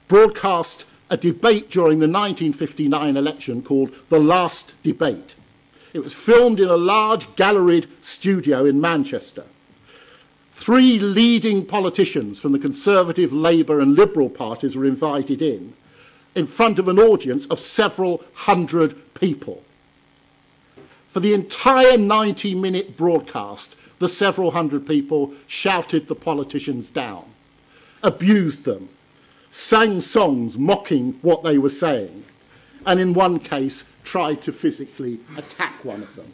broadcast a debate during the 1959 election called The Last Debate. It was filmed in a large galleried studio in Manchester. 3 leading politicians from the Conservative, Labour and Liberal parties were invited in front of an audience of several hundred people. For the entire 90-minute broadcast, the several hundred people shouted the politicians down, abused them, sang songs mocking what they were saying, and in one case tried to physically attack one of them.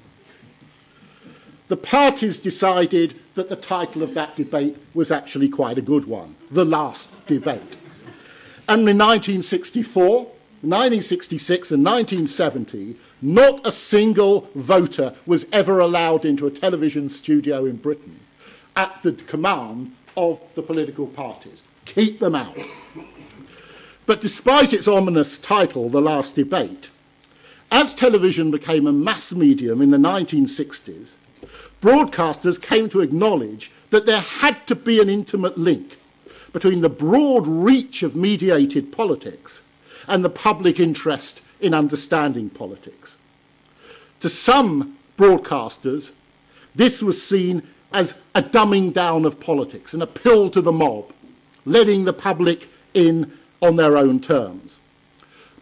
The parties decided that the title of that debate was actually quite a good one, The Last Debate. And in 1964, 1966 and 1970, not a single voter was ever allowed into a television studio in Britain at the command of the political parties. Keep them out. But despite its ominous title, The Last Debate, as television became a mass medium in the 1960s, broadcasters came to acknowledge that there had to be an intimate link between the broad reach of mediated politics and the public interest in understanding politics. To some broadcasters, this was seen as a dumbing down of politics, an appeal to the mob, letting the public in on their own terms.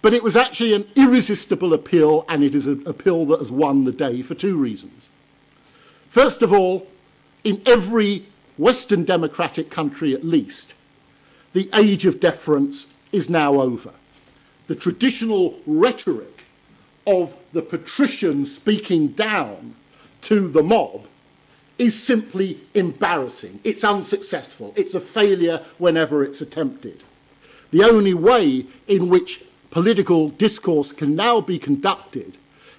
But it was actually an irresistible appeal, and it is an appeal that has won the day for 2 reasons. First of all, in every Western democratic country at least, the age of deference is now over. The traditional rhetoric of the patrician speaking down to the mob is simply embarrassing. It's unsuccessful. It's a failure whenever it's attempted. The only way in which political discourse can now be conducted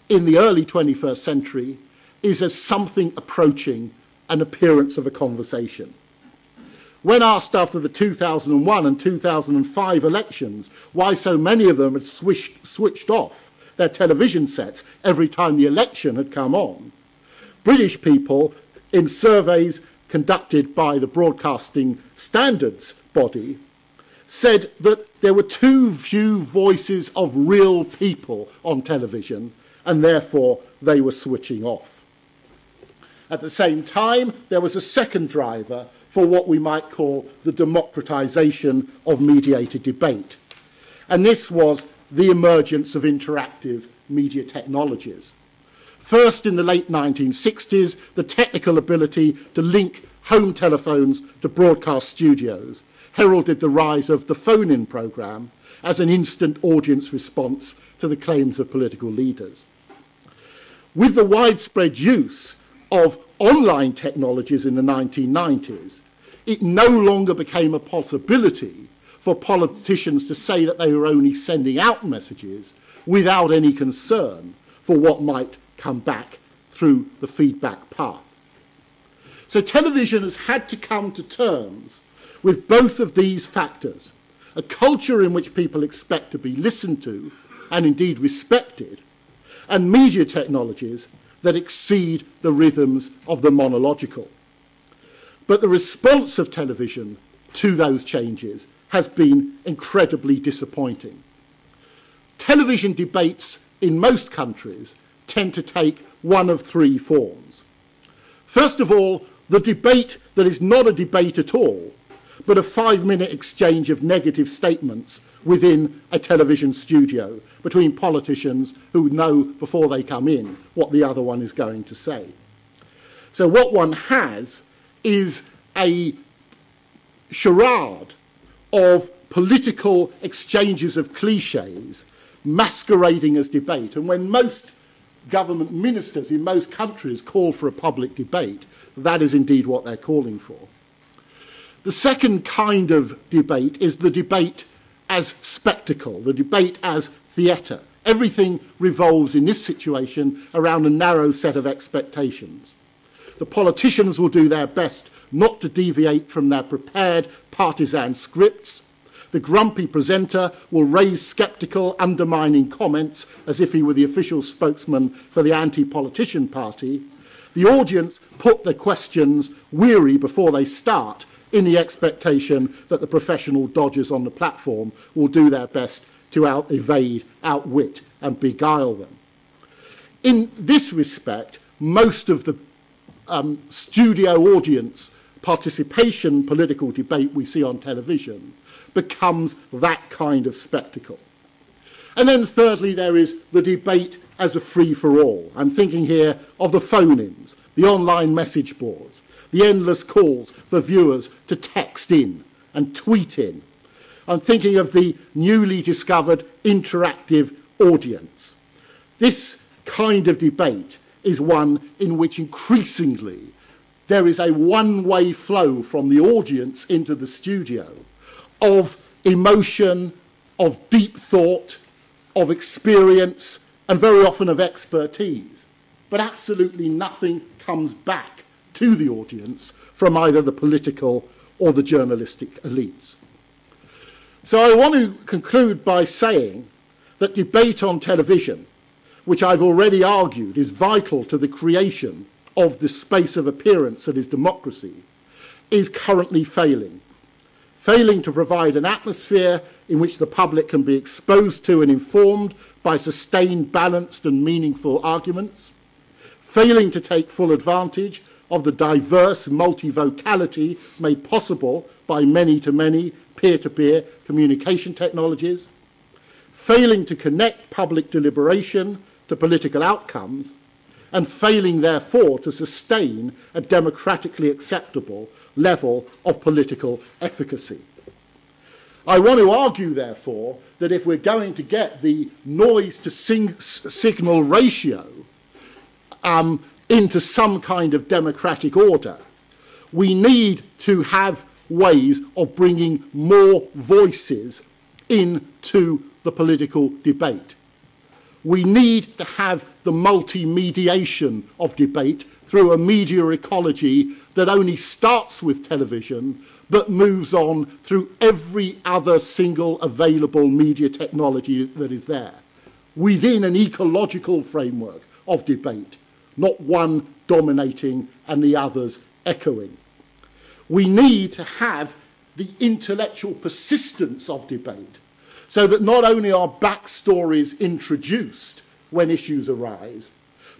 in the early 21st century is as something approaching an appearance of a conversation. When asked after the 2001 and 2005 elections why so many of them had switched off their television sets every time the election had come on, British people, in surveys conducted by the Broadcasting Standards Body, said that there were too few voices of real people on television, and therefore they were switching off. At the same time, there was a second driver for what we might call the democratisation of mediated debate. And this was the emergence of interactive media technologies. First, in the late 1960s, the technical ability to link home telephones to broadcast studios heralded the rise of the phone-in programme as an instant audience response to the claims of political leaders. With the widespread use of online technologies in the 1990s, it no longer became a possibility for politicians to say that they were only sending out messages without any concern for what might come back through the feedback path. So television has had to come to terms with both of these factors: a culture in which people expect to be listened to and indeed respected, and media technologies that exceed the rhythms of the monological. But the response of television to those changes has been incredibly disappointing. Television debates in most countries tend to take one of 3 forms. First of all, the debate that is not a debate at all, but a 5-minute exchange of negative statements within a television studio between politicians who know before they come in what the other one is going to say. So what one has is a charade of political exchanges of cliches masquerading as debate. And when most government ministers in most countries call for a public debate, that is indeed what they're calling for. The second kind of debate is the debate as spectacle, the debate as theatre. Everything revolves in this situation around a narrow set of expectations. The politicians will do their best not to deviate from their prepared partisan scripts. The grumpy presenter will raise sceptical, undermining comments as if he were the official spokesman for the anti-politician party. The audience put their questions weary before they start, in the expectation that the professional dodgers on the platform will do their best to evade, outwit and beguile them. In this respect, most of the studio audience participation political debate we see on television becomes that kind of spectacle. And then thirdly, there is the debate as a free-for-all. I'm thinking here of the phone-ins, the online message boards, the endless calls for viewers to text in and tweet in. I'm thinking of the newly discovered interactive audience. This kind of debate is one in which increasingly there is a one-way flow from the audience into the studio of emotion, of deep thought, of experience, and very often of expertise. But absolutely nothing comes back to the audience from either the political or the journalistic elites. So I want to conclude by saying that debate on television, which I've already argued is vital to the creation of the space of appearance that is democracy, is currently failing. Failing to provide an atmosphere in which the public can be exposed to and informed by sustained, balanced and meaningful arguments. Failing to take full advantage of the diverse multivocality made possible by many-to-many, peer-to-peer communication technologies. Failing to connect public deliberation to political outcomes, and failing, therefore, to sustain a democratically acceptable level of political efficacy. I want to argue, therefore, that if we're going to get the noise-to-signal ratio into some kind of democratic order, we need to have ways of bringing more voices into the political debate. We need to have the multi-mediation of debate through a media ecology that only starts with television but moves on through every other single available media technology that is there, within an ecological framework of debate, not one dominating and the others echoing. We need to have the intellectual persistence of debate, so that not only are backstories introduced when issues arise,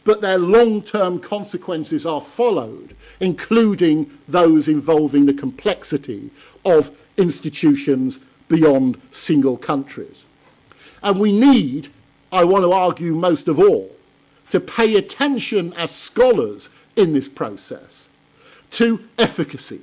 but their long-term consequences are followed, including those involving the complexity of institutions beyond single countries. And we need, I want to argue most of all, to pay attention as scholars in this process to efficacy,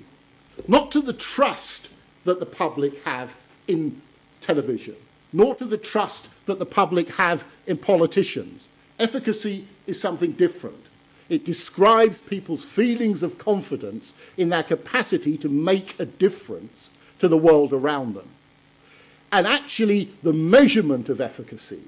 not to the trust that the public have in television, nor to the trust that the public have in politicians. Efficacy is something different. It describes people's feelings of confidence in their capacity to make a difference to the world around them. And actually, the measurement of efficacy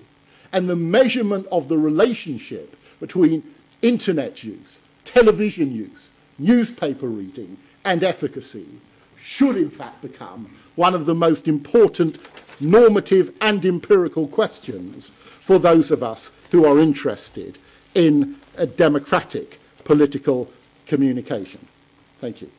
and the measurement of the relationship between internet use, television use, newspaper reading, and efficacy should in fact become one of the most important normative and empirical questions for those of us who are interested in a democratic political communication. Thank you.